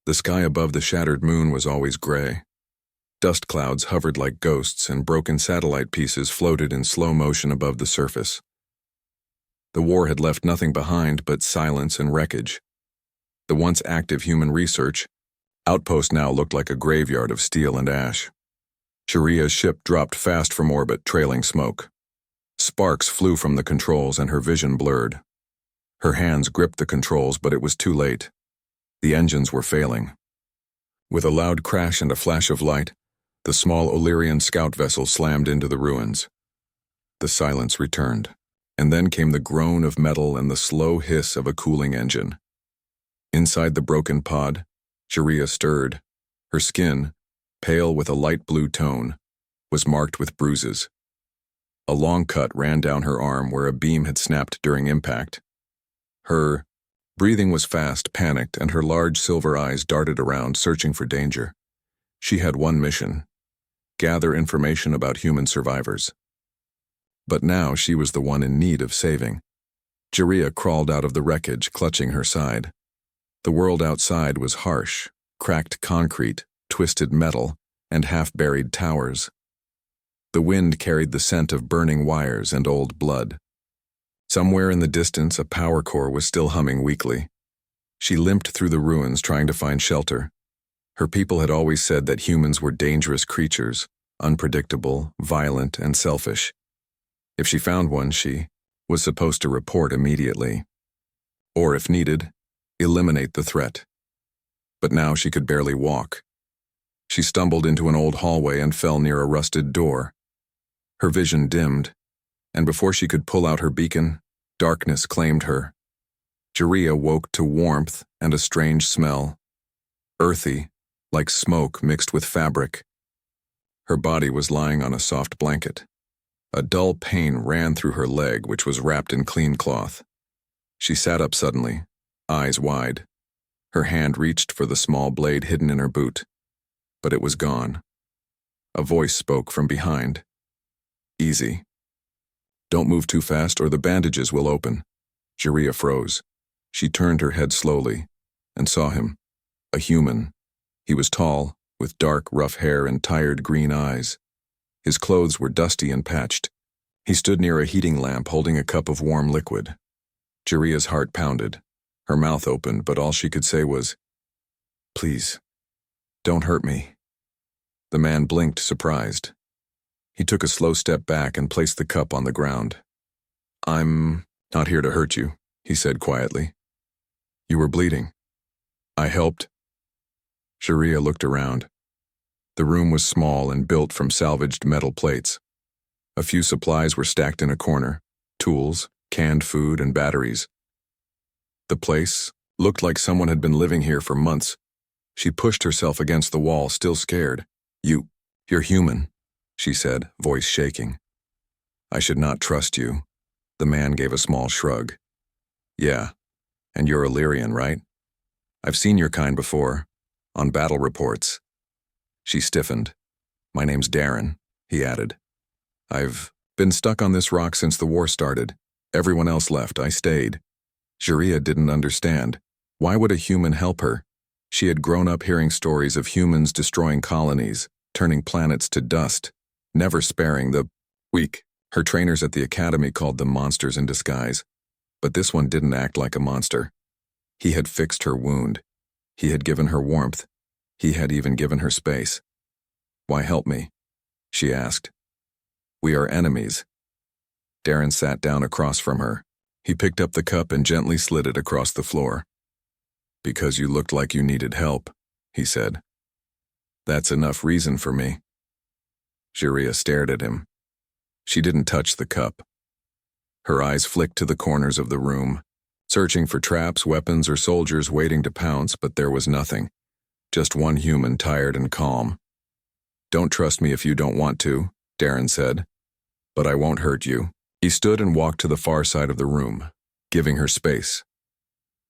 The sky above the shattered moon was always gray. Dust clouds hovered like ghosts, and broken satellite pieces floated in slow motion above the surface. The war had left nothing behind but silence and wreckage. The once active human research outpost now looked like a graveyard of steel and ash. Sharia's ship dropped fast from orbit, trailing smoke. Sparks flew from the controls and her vision blurred. Her hands gripped the controls, but it was too late. The engines were failing. With a loud crash and a flash of light, the small Illyrian scout vessel slammed into the ruins. The silence returned, and then came the groan of metal and the slow hiss of a cooling engine. Inside the broken pod, Sharia stirred. Her skin, pale with a light blue tone, was marked with bruises. A long cut ran down her arm where a beam had snapped during impact. Her breathing was fast, panicked, and her large silver eyes darted around, searching for danger. She had one mission: gather information about human survivors. But now she was the one in need of saving. Sharia crawled out of the wreckage, clutching her side. The world outside was harsh: cracked concrete, twisted metal, and half-buried towers. The wind carried the scent of burning wires and old blood. Somewhere in the distance, a power core was still humming weakly. She limped through the ruins, trying to find shelter. Her people had always said that humans were dangerous creatures, unpredictable, violent, and selfish. If she found one, she was supposed to report immediately. Or, if needed, eliminate the threat. But now she could barely walk. She stumbled into an old hallway and fell near a rusted door. Her vision dimmed, and before she could pull out her beacon, darkness claimed her. Sharia woke to warmth and a strange smell. Earthy, like smoke mixed with fabric. Her body was lying on a soft blanket. A dull pain ran through her leg, which was wrapped in clean cloth. She sat up suddenly, eyes wide. Her hand reached for the small blade hidden in her boot, but it was gone. A voice spoke from behind. Easy. Don't move too fast or the bandages will open. Sharia froze. She turned her head slowly and saw him. A human. He was tall, with dark, rough hair and tired green eyes. His clothes were dusty and patched. He stood near a heating lamp holding a cup of warm liquid. Sharia's heart pounded. Her mouth opened, but all she could say was, "Please, don't hurt me." The man blinked, surprised. He took a slow step back and placed the cup on the ground. "I'm not here to hurt you," he said quietly. "You were bleeding. I helped." Sharia looked around. The room was small and built from salvaged metal plates. A few supplies were stacked in a corner: tools, canned food, and batteries. The place looked like someone had been living here for months. She pushed herself against the wall, still scared. You're human," she said, voice shaking. "I should not trust you." The man gave a small shrug. "Yeah, and you're Illyrian, right? I've seen your kind before, on battle reports." She stiffened. "My name's Darren," he added. "I've been stuck on this rock since the war started. Everyone else left, I stayed." Sharia didn't understand. Why would a human help her? She had grown up hearing stories of humans destroying colonies, turning planets to dust, never sparing the weak. Her trainers at the academy called them monsters in disguise. But this one didn't act like a monster. He had fixed her wound. He had given her warmth. He had even given her space. "Why help me?" she asked. "We are enemies." Darren sat down across from her. He picked up the cup and gently slid it across the floor. "Because you looked like you needed help," he said. "That's enough reason for me." Sharia stared at him. She didn't touch the cup. Her eyes flicked to the corners of the room, searching for traps, weapons, or soldiers waiting to pounce, but there was nothing. Just one human, tired and calm. "Don't trust me if you don't want to," Darren said. "But I won't hurt you." He stood and walked to the far side of the room, giving her space.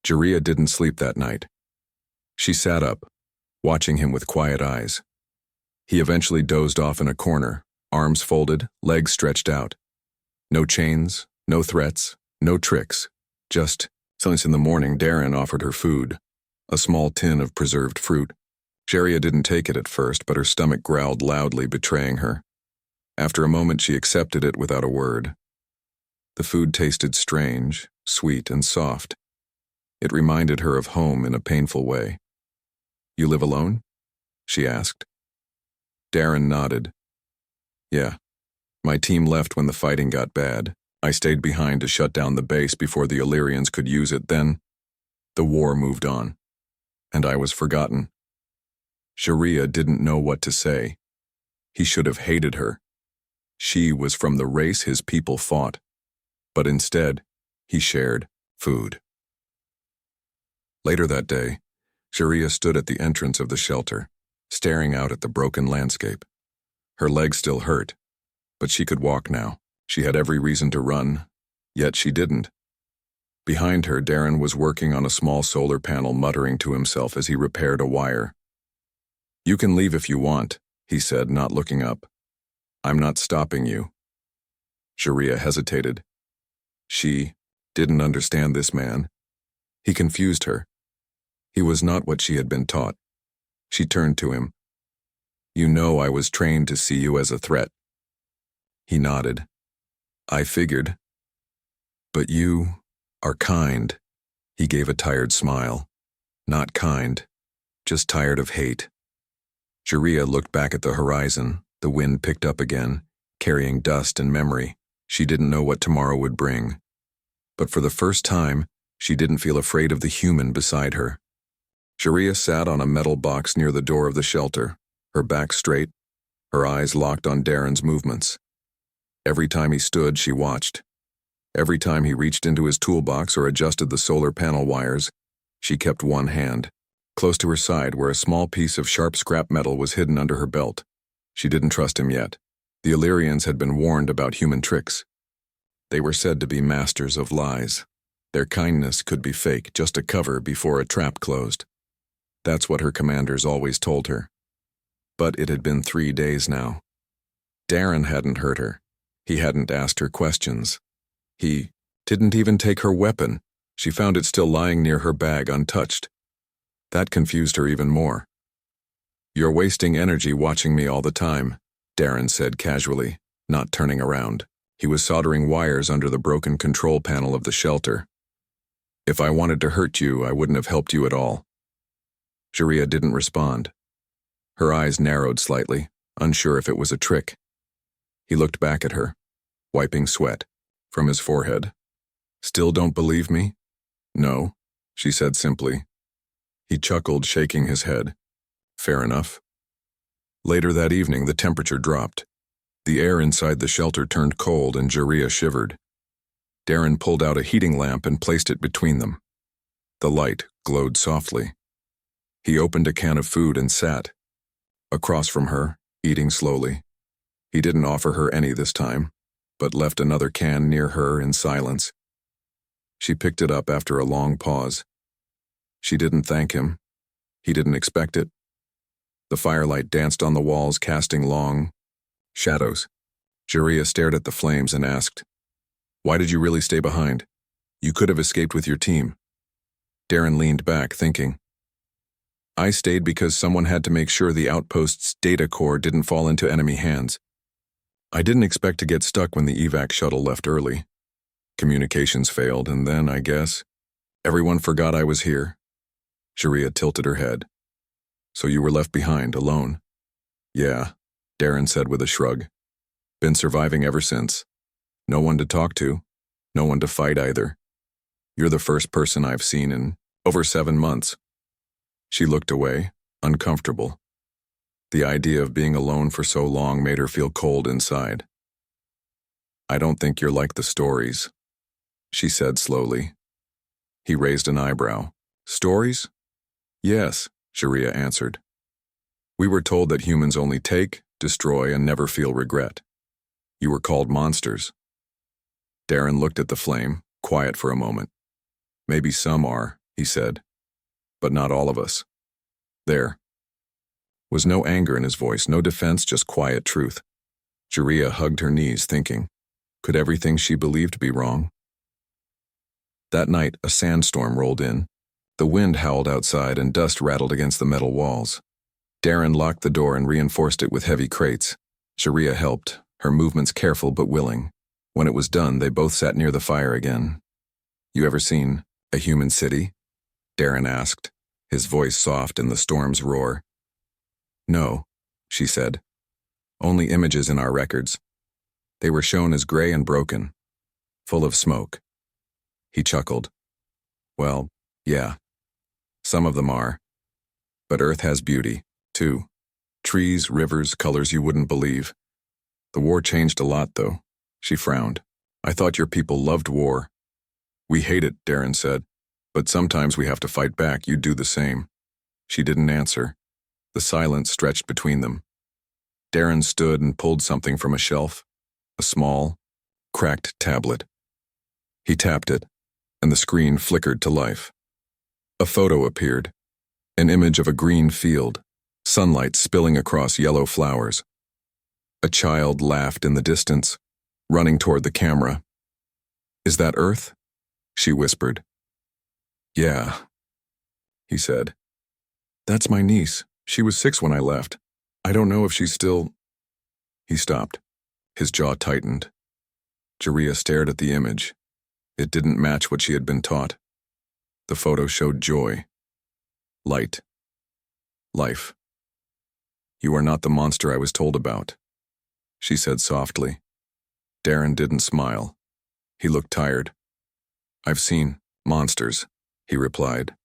Sharia didn't sleep that night. She sat up, watching him with quiet eyes. He eventually dozed off in a corner, arms folded, legs stretched out. No chains, no threats, no tricks. Just, since in the morning Darren offered her food. a small tin of preserved fruit. Sharia didn't take it at first, but her stomach growled loudly, betraying her. After a moment, she accepted it without a word. The food tasted strange, sweet, and soft. It reminded her of home in a painful way. "You live alone?" she asked. Darren nodded. "Yeah. My team left when the fighting got bad. I stayed behind to shut down the base before the Illyrians could use it. Then the war moved on, and I was forgotten." Sharia didn't know what to say. He should have hated her. She was from the race his people fought. But instead, he shared food. Later that day, Sharia stood at the entrance of the shelter, staring out at the broken landscape. Her legs still hurt, but she could walk now. She had every reason to run, yet she didn't. Behind her, Darren was working on a small solar panel, muttering to himself as he repaired a wire. "You can leave if you want," he said, not looking up. "I'm not stopping you." Sharia hesitated. She didn't understand this man. He confused her. He was not what she had been taught. She turned to him. "You know I was trained to see you as a threat." He nodded. "I figured. But you are kind." He gave a tired smile. "Not kind, just tired of hate." Sharia looked back at the horizon. The wind picked up again, carrying dust and memory. She didn't know what tomorrow would bring. But for the first time, she didn't feel afraid of the human beside her. Sharia sat on a metal box near the door of the shelter, her back straight, her eyes locked on Darren's movements. Every time he stood, she watched. Every time he reached into his toolbox or adjusted the solar panel wires, she kept one hand close to her side where a small piece of sharp scrap metal was hidden under her belt. She didn't trust him yet. The Illyrians had been warned about human tricks. They were said to be masters of lies. Their kindness could be fake, just a cover before a trap closed. That's what her commanders always told her. But it had been 3 days now. Darren hadn't hurt her. He hadn't asked her questions. He didn't even take her weapon. She found it still lying near her bag, untouched. That confused her even more. "You're wasting energy watching me all the time," Darren said casually, not turning around. He was soldering wires under the broken control panel of the shelter. "If I wanted to hurt you, I wouldn't have helped you at all." Sharia didn't respond. Her eyes narrowed slightly, unsure if it was a trick. He looked back at her, wiping sweat from his forehead. "Still don't believe me?" "No," she said simply. He chuckled, shaking his head. "Fair enough." Later that evening, the temperature dropped. The air inside the shelter turned cold and Sharia shivered. Darren pulled out a heating lamp and placed it between them. The light glowed softly. He opened a can of food and sat across from her, eating slowly. He didn't offer her any this time, but left another can near her in silence. She picked it up after a long pause. She didn't thank him. He didn't expect it. The firelight danced on the walls, casting long shadows. Sharia stared at the flames and asked, "Why did you really stay behind? You could have escaped with your team." Darren leaned back, thinking. "I stayed because someone had to make sure the outpost's data core didn't fall into enemy hands. I didn't expect to get stuck when the evac shuttle left early. Communications failed, and then, I guess, everyone forgot I was here." Sharia tilted her head. "So you were left behind, alone?" "Yeah," Darren said with a shrug. "Been surviving ever since. No one to talk to, no one to fight either. You're the first person I've seen in over 7 months." She looked away, uncomfortable. The idea of being alone for so long made her feel cold inside. "I don't think you're like the stories," she said slowly. He raised an eyebrow. "Stories?" "Yes," Sharia answered. "We were told that humans only take, destroy, and never feel regret. You were called monsters." Darren looked at the flame, quiet for a moment. "Maybe some are," he said, "but not all of us." There was no anger in his voice, no defense, just quiet truth. Sharia hugged her knees, thinking, could everything she believed be wrong? That night, a sandstorm rolled in. The wind howled outside and dust rattled against the metal walls. Darren locked the door and reinforced it with heavy crates. Sharia helped, her movements careful but willing. When it was done, they both sat near the fire again. "You ever seen a human city?" Darren asked, his voice soft in the storm's roar. "No," she said. "Only images in our records. They were shown as gray and broken, full of smoke." He chuckled. "Well, yeah, some of them are. But Earth has beauty, too. Trees, rivers, colors you wouldn't believe. The war changed a lot, though." She frowned. "I thought your people loved war." "We hate it," Darren said. "But sometimes we have to fight back. You do the same." She didn't answer. The silence stretched between them. Darren stood and pulled something from a shelf, a small, cracked tablet. He tapped it, and the screen flickered to life. A photo appeared, an image of a green field, sunlight spilling across yellow flowers. A child laughed in the distance, running toward the camera. "Is that Earth?" she whispered. "Yeah," he said. "That's my niece. She was 6 when I left. I don't know if she's still—" He stopped. His jaw tightened. Sharia stared at the image. It didn't match what she had been taught. The photo showed joy, light, life. "You are not the monster I was told about," she said softly. Darren didn't smile. He looked tired. "I've seen monsters," he replied.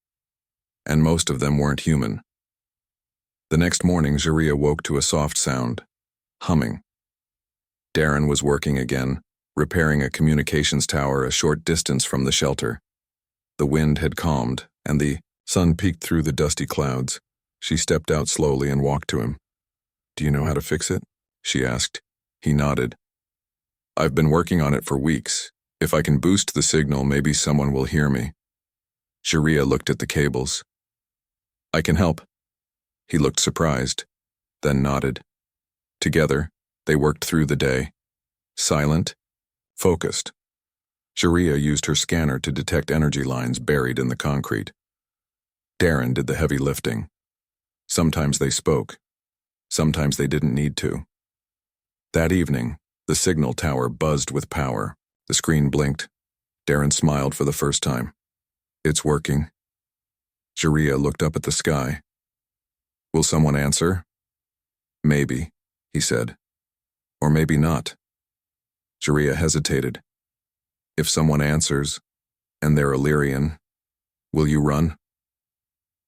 "And most of them weren't human." The next morning, Sharia woke to a soft sound, humming. Darren was working again, repairing a communications tower a short distance from the shelter. The wind had calmed, and the sun peeked through the dusty clouds. She stepped out slowly and walked to him. "Do you know how to fix it?" she asked. He nodded. "I've been working on it for weeks. If I can boost the signal, maybe someone will hear me." Sharia looked at the cables. "I can help." He looked surprised, then nodded. Together, they worked through the day. Silent, focused. Sharia used her scanner to detect energy lines buried in the concrete. Darren did the heavy lifting. Sometimes they spoke. Sometimes they didn't need to. That evening, the signal tower buzzed with power. The screen blinked. Darren smiled for the first time. "It's working." Sharia looked up at the sky. "Will someone answer?" "Maybe," he said. "Or maybe not." Sharia hesitated. "If someone answers, and they're Illyrian, will you run?"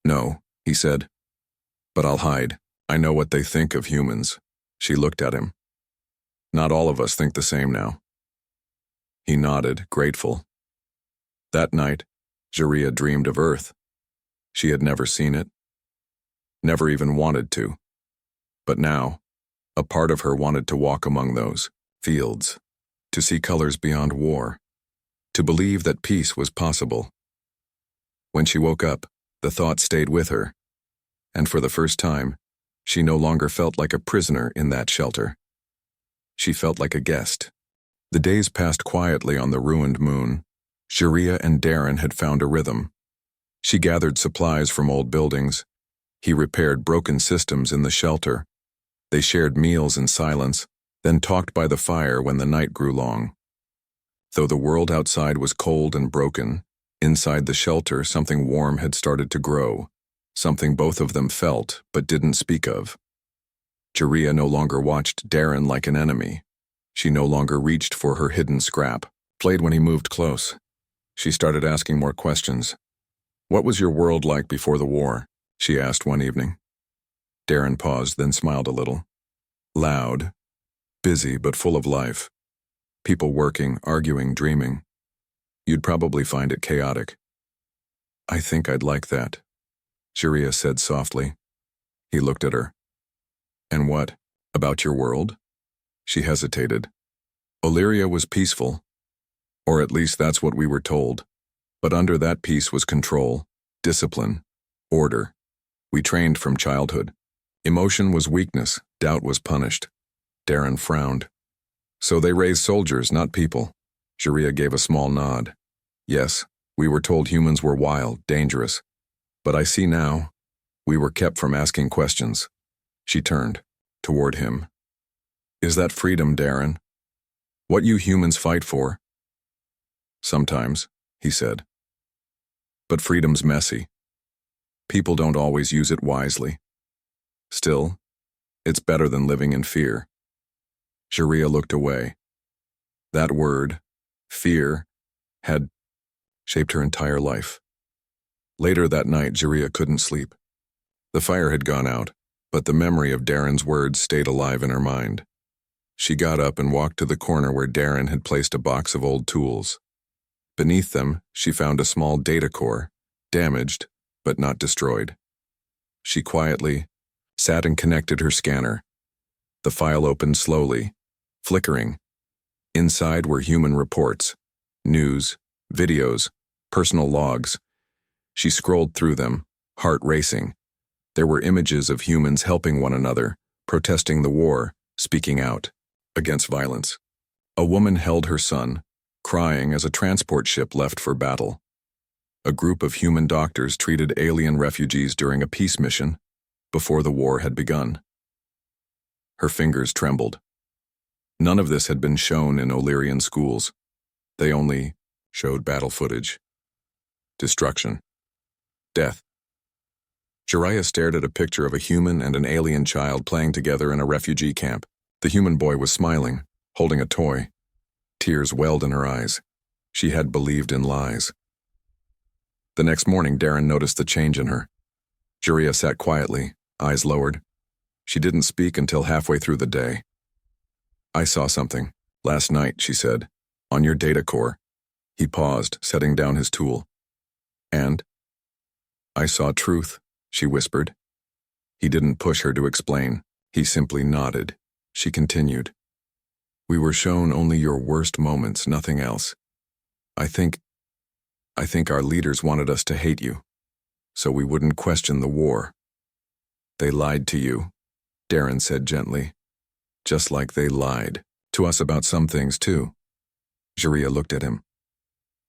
"No," he said. "But I'll hide. I know what they think of humans." She looked at him. "Not all of us think the same now." He nodded, grateful. That night, Sharia dreamed of Earth. She had never seen it. Never even wanted to. But now, a part of her wanted to walk among those fields, to see colors beyond war, to believe that peace was possible. When she woke up, the thought stayed with her, and for the first time, she no longer felt like a prisoner in that shelter. She felt like a guest. The days passed quietly on the ruined moon. Sharia and Darren had found a rhythm. She gathered supplies from old buildings. He repaired broken systems in the shelter. They shared meals in silence, then talked by the fire when the night grew long. Though the world outside was cold and broken, inside the shelter something warm had started to grow, something both of them felt but didn't speak of. Sharia no longer watched Darren like an enemy. She no longer reached for her hidden scrap, played when he moved close. She started asking more questions. "What was your world like before the war?" she asked one evening. Darren paused, then smiled a little. "Loud, busy but full of life. People working, arguing, dreaming. You'd probably find it chaotic." "I think I'd like that," Sharia said softly. He looked at her. "And what, about your world?" She hesitated. "Illyria was peaceful. Or at least that's what we were told. But under that peace was control, discipline, order. We trained from childhood. Emotion was weakness, doubt was punished." Darren frowned. "So they raised soldiers, not people." Sharia gave a small nod. "Yes, we were told humans were wild, dangerous, But I see now, we were kept from asking questions. She turned toward him. Is that freedom, Darren? What you humans fight for? Sometimes, he said. But freedom's messy. People don't always use it wisely. Still, it's better than living in fear. Sharia looked away. That word, fear, had shaped her entire life. Later that night, Sharia couldn't sleep. The fire had gone out, but the memory of Darren's words stayed alive in her mind. She got up and walked to the corner where Darren had placed a box of old tools. Beneath them, she found a small data core, damaged, but not destroyed. She quietly sat and connected her scanner. The file opened slowly, flickering. Inside were human reports, news, videos, personal logs. She scrolled through them, heart racing. There were images of humans helping one another, protesting the war, speaking out against violence. A woman held her son, crying as a transport ship left for battle. A group of human doctors treated alien refugees during a peace mission before the war had begun. Her fingers trembled. None of this had been shown in Illyrian schools. They only showed battle footage. Destruction. Death. Jiraiya stared at a picture of a human and an alien child playing together in a refugee camp. The human boy was smiling, holding a toy. Tears welled in her eyes. She had believed in lies. The next morning, Darren noticed the change in her. Jiraiya sat quietly, eyes lowered. She didn't speak until halfway through the day. I saw something. Last night, she said. On your data core. He paused, setting down his tool. And? I saw truth, she whispered. He didn't push her to explain. He simply nodded. She continued. We were shown only your worst moments, nothing else. I think our leaders wanted us to hate you, so we wouldn't question the war. They lied to you, Darren said gently. Just like they lied to us about some things too. Jiraiya looked at him.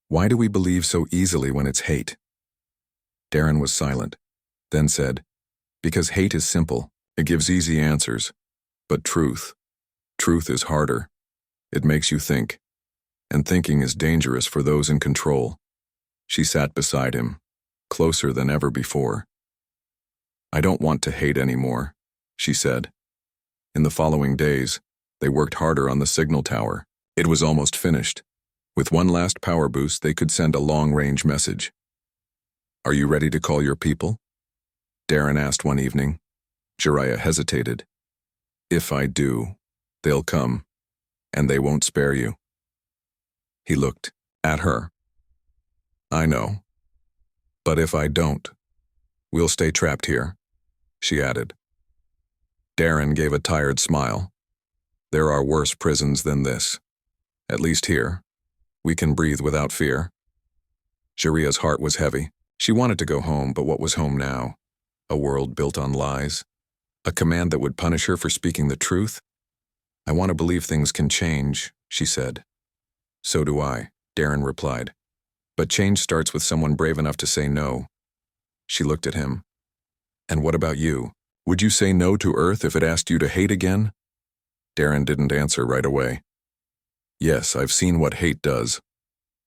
Why do we believe so easily when it's hate? Darren was silent, then said, because hate is simple. It gives easy answers. But truth is harder. It makes you think. And thinking is dangerous for those in control. She sat beside him, closer than ever before. I don't want to hate anymore, she said. In the following days, they worked harder on the signal tower. It was almost finished. With one last power boost, they could send a long-range message. Are you ready to call your people? Darren asked one evening. Jiraiya hesitated. If I do, they'll come, and they won't spare you. He looked at her. I know. But if I don't, we'll stay trapped here, she added. Darren gave a tired smile. There are worse prisons than this. At least here, we can breathe without fear. Jiraiya's heart was heavy. She wanted to go home, but what was home now? A world built on lies? A command that would punish her for speaking the truth? I want to believe things can change, she said. So do I, Darren replied. But change starts with someone brave enough to say no. She looked at him. And what about you? Would you say no to Earth if it asked you to hate again? Darren didn't answer right away. Yes, I've seen what hate does.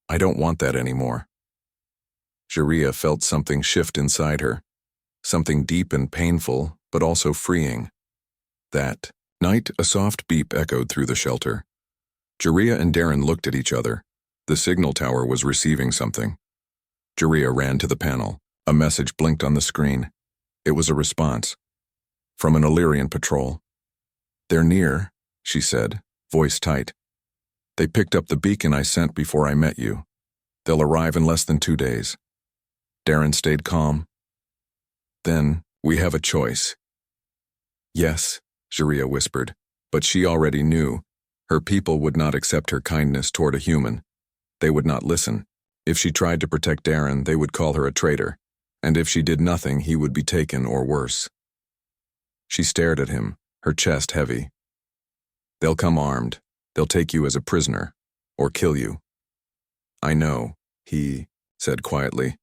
I don't want that anymore. Jiraiya felt something shift inside her. Something deep and painful, but also freeing. That night, a soft beep echoed through the shelter. Jiraiya and Darren looked at each other. The signal tower was receiving something. Jiraiya ran to the panel. A message blinked on the screen. It was a response. From an Illyrian patrol. They're near, she said, voice tight. They picked up the beacon I sent before I met you. They'll arrive in less than 2 days. Darren stayed calm. Then, we have a choice. Yes, Jiraiya whispered, but she already knew. Her people would not accept her kindness toward a human. They would not listen. If she tried to protect Darren, they would call her a traitor. And if she did nothing, he would be taken or worse. She stared at him, her chest heavy. They'll come armed. They'll take you as a prisoner, or kill you. I know, he said quietly.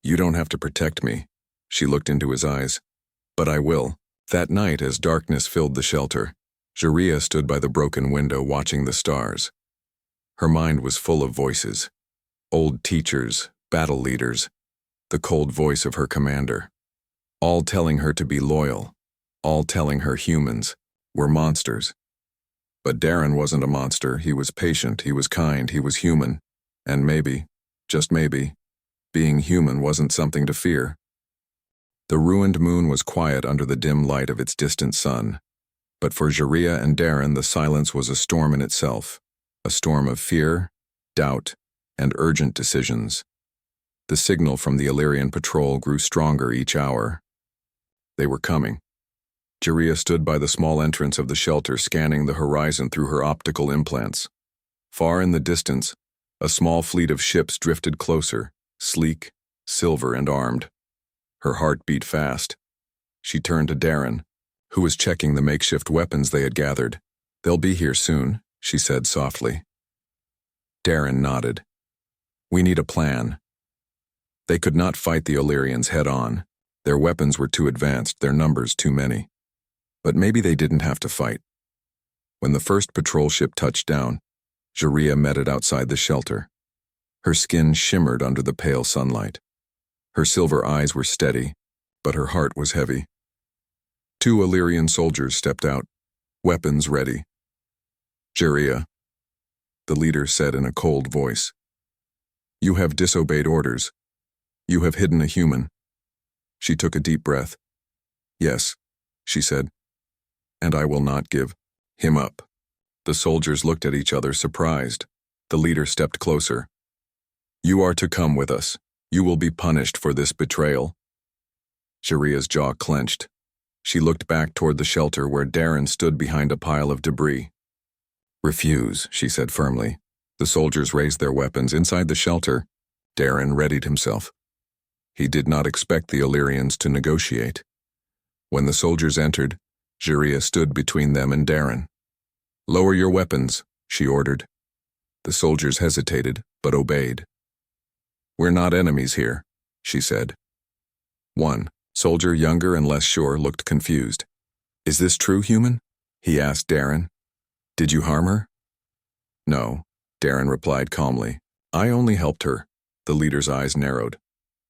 You don't have to protect me. She looked into his eyes. But I will. That night, as darkness filled the shelter, Jaria stood by the broken window watching the stars. Her mind was full of voices. Old teachers, battle leaders, the cold voice of her commander. All telling her to be loyal. All telling her humans were monsters. But Darren wasn't a monster. He was patient, he was kind, he was human. And maybe, just maybe, being human wasn't something to fear. The ruined moon was quiet under the dim light of its distant sun. But for Jaria and Darren, the silence was a storm in itself. A storm of fear, doubt, and urgent decisions. The signal from the Illyrian patrol grew stronger each hour. They were coming. Jaria stood by the small entrance of the shelter, scanning the horizon through her optical implants. Far in the distance, a small fleet of ships drifted closer, sleek, silver, and armed. Her heart beat fast. She turned to Darren, who was checking the makeshift weapons they had gathered. "They'll be here soon," she said softly. Darren nodded. "We need a plan." They could not fight the Illyrians head-on. Their weapons were too advanced, their numbers too many. But maybe they didn't have to fight. When the first patrol ship touched down, Jaria met it outside the shelter. Her skin shimmered under the pale sunlight. Her silver eyes were steady, but her heart was heavy. 2 Illyrian soldiers stepped out, weapons ready. "Jaria," the leader said in a cold voice, "you have disobeyed orders. You have hidden a human." She took a deep breath. "Yes," she said, "and I will not give him up." The soldiers looked at each other, surprised. The leader stepped closer. "You are to come with us. You will be punished for this betrayal." Jaria's jaw clenched. She looked back toward the shelter where Darren stood behind a pile of debris. "Refuse," she said firmly. The soldiers raised their weapons. Inside the shelter, Darren readied himself. He did not expect the Illyrians to negotiate. When the soldiers entered, Jaria stood between them and Darren. "Lower your weapons," she ordered. The soldiers hesitated, but obeyed. "We're not enemies here," she said. One soldier, younger and less sure, looked confused. "Is this true, human?" he asked Darren. "Did you harm her?" "No," Darren replied calmly. "I only helped her." The leader's eyes narrowed.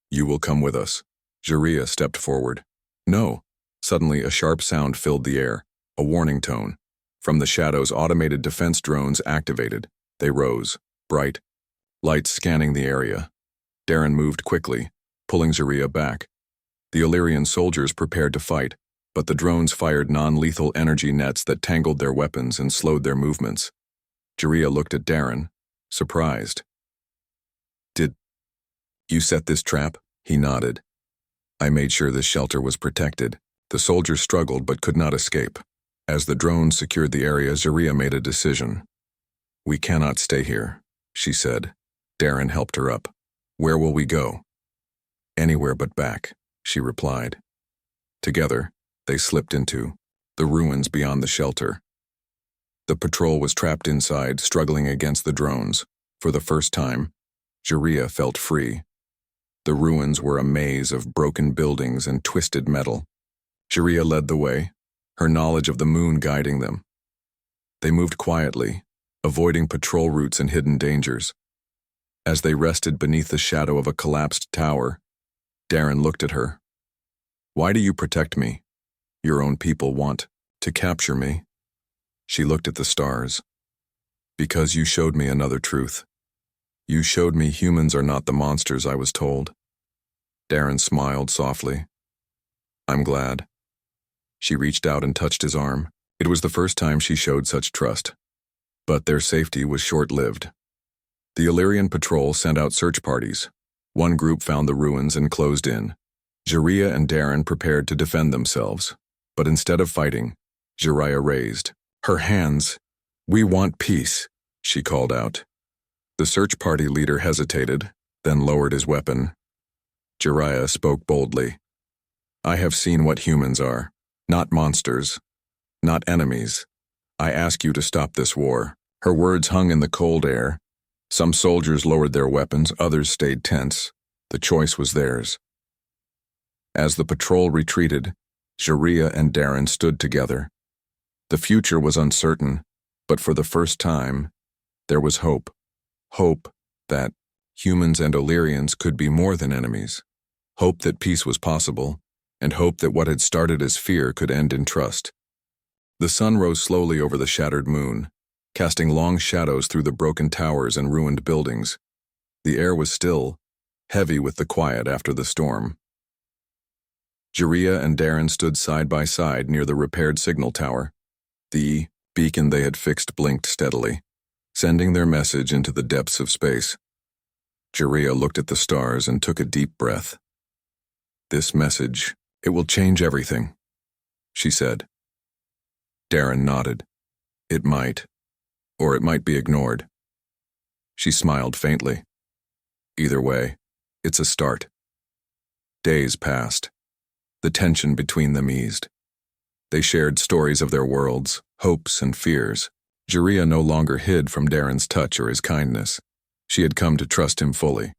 "You will come with us." Jaria stepped forward. "No." Suddenly, a sharp sound filled the air, a warning tone. From the shadows, automated defense drones activated. They rose, bright, lights scanning the area. Darren moved quickly, pulling Jaria back. The Illyrian soldiers prepared to fight, but the drones fired non-lethal energy nets that tangled their weapons and slowed their movements. Jaria looked at Darren, surprised. "Did you set this trap?" He nodded. "I made sure this shelter was protected." The soldiers struggled but could not escape. As the drones secured the area, Jaria made a decision. "We cannot stay here," she said. Darren helped her up. "Where will we go?" "Anywhere but back," she replied. Together, they slipped into the ruins beyond the shelter. The patrol was trapped inside, struggling against the drones. For the first time, Jaria felt free. The ruins were a maze of broken buildings and twisted metal. Jaria led the way, her knowledge of the moon guiding them. They moved quietly, avoiding patrol routes and hidden dangers. As they rested beneath the shadow of a collapsed tower, Darren looked at her. "Why do you protect me? Your own people want to capture me." She looked at the stars. "Because you showed me another truth. You showed me humans are not the monsters I was told." Darren smiled softly. "I'm glad." She reached out and touched his arm. It was the first time she showed such trust. But their safety was short-lived. The Illyrian patrol sent out search parties. One group found the ruins and closed in. Jaria and Darren prepared to defend themselves. But instead of fighting, Jaria raised her hands. "We want peace," she called out. The search party leader hesitated, then lowered his weapon. Jaria spoke boldly. "I have seen what humans are. Not monsters. Not enemies. I ask you to stop this war." Her words hung in the cold air. Some soldiers lowered their weapons, others stayed tense. The choice was theirs. As the patrol retreated, Jaria and Darren stood together. The future was uncertain, but for the first time, there was hope. Hope that humans and Illyrians could be more than enemies. Hope that peace was possible, and hope that what had started as fear could end in trust. The sun rose slowly over the shattered moon, casting long shadows through the broken towers and ruined buildings. The air was still, heavy with the quiet after the storm. Jaria and Darren stood side by side near the repaired signal tower. The beacon they had fixed blinked steadily, sending their message into the depths of space. Jaria looked at the stars and took a deep breath. "This message, it will change everything," she said. Darren nodded. "It might, or it might be ignored." She smiled faintly. "Either way, it's a start." Days passed. The tension between them eased. They shared stories of their worlds, hopes and fears. Jaria no longer hid from Darren's touch or his kindness. She had come to trust him fully.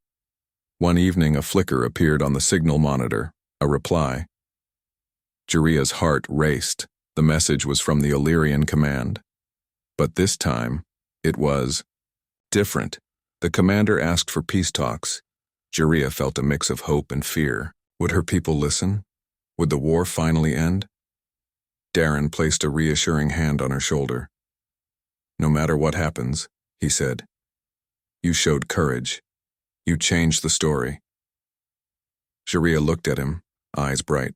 One evening, a flicker appeared on the signal monitor, a reply. Jaria's heart raced. The message was from the Illyrian command. But this time, it was different. The commander asked for peace talks. Jaria felt a mix of hope and fear. Would her people listen? Would the war finally end? Darren placed a reassuring hand on her shoulder. "No matter what happens," he said, "you showed courage. You changed the story." Jaria looked at him, eyes bright.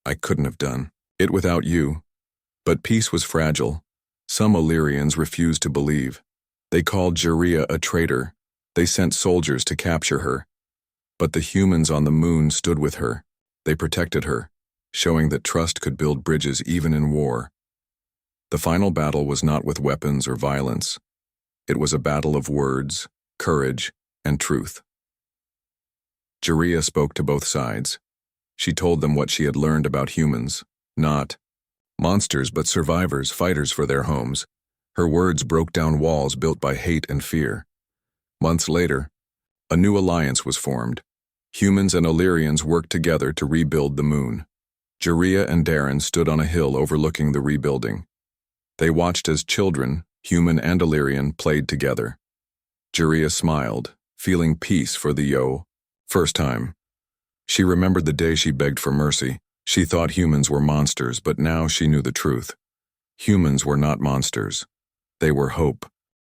"I couldn't have done it without you." But peace was fragile. Some Illyrians refused to believe. They called Jaria a traitor. They sent soldiers to capture her. But the humans on the moon stood with her. They protected her, showing that trust could build bridges even in war. The final battle was not with weapons or violence. It was a battle of words, courage, and truth. Jaria spoke to both sides. She told them what she had learned about humans, not monsters but survivors, fighters for their homes. Her words broke down walls built by hate and fear. Months later, a new alliance was formed. Humans and Illyrians worked together to rebuild the moon. Jaria and Darren stood on a hill overlooking the rebuilding. They watched as children, human and Illyrian, played together. Jaria smiled, feeling peace for the first time. She remembered the day she begged for mercy. She thought humans were monsters, but now she knew the truth. Humans were not monsters. They were hope.